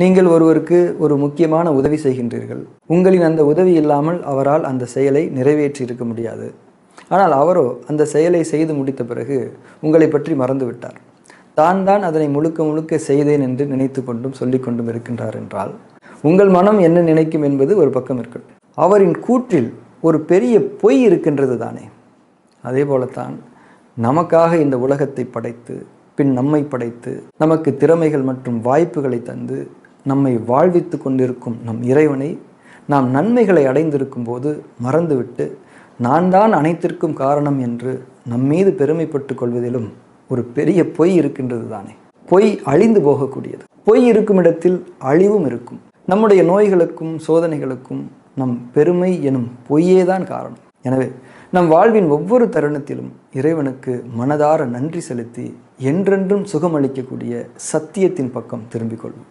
நீங்கள் ஒருவருக்கு ஒரு முக்கியமான உதவி செய்கின்றீர்கள். உங்களின் அந்த உதவி இல்லாமல் அவரால் அந்த செயலை நிறைவேற்றி இருக்க முடியாது. ஆனால் அவரோ அந்த செயலை செய்து முடித்த பிறகு உங்களை பற்றி மறந்துவிட்டார். தான் அதனை முழுக்க முழுக்க செய்தேன் என்று நினைத்து கொண்டும் சொல்லிக்கொண்டும் இருக்கின்றார் என்றால் உங்கள் மனம் என்ன நினைக்கும் என்பது ஒரு பக்கம் இருக்கட்டும். அவரின் கூற்றில் ஒரு பெரிய பொய் இருக்கின்றது தானே. அதே போலத்தான் நமக்காக இந்த உலகத்தை படைத்து பின் நம்மை படைத்து நமக்கு திறமைகள் மற்றும் வாய்ப்புகளை தந்து நம்மை வாழ்வித்து கொண்டிருக்கும் நம் இறைவனை நாம் நன்மைகளை அடைந்திருக்கும் போது மறந்துவிட்டு நான் தான் அனைத்திற்கும் காரணம் என்று நம்மீது பெருமைப்பட்டு கொள்வதிலும் ஒரு பெரிய பொய் இருக்கின்றது தானே. பொய் அழிந்து போகக்கூடியது. பொய் இருக்கும் இடத்தில் அழிவும் இருக்கும். நம்முடைய நோய்களுக்கும் சோதனைகளுக்கும் நம் பெருமை எனும் பொய்யேதான் காரணம். எனவே நம் வாழ்வின் ஒவ்வொரு தருணத்திலும் இறைவனுக்கு மனதார நன்றி செலுத்தி என்றென்றும் சுகமளிக்கக்கூடிய சத்தியத்தின் பக்கம் திரும்பிக் கொள்வோம்.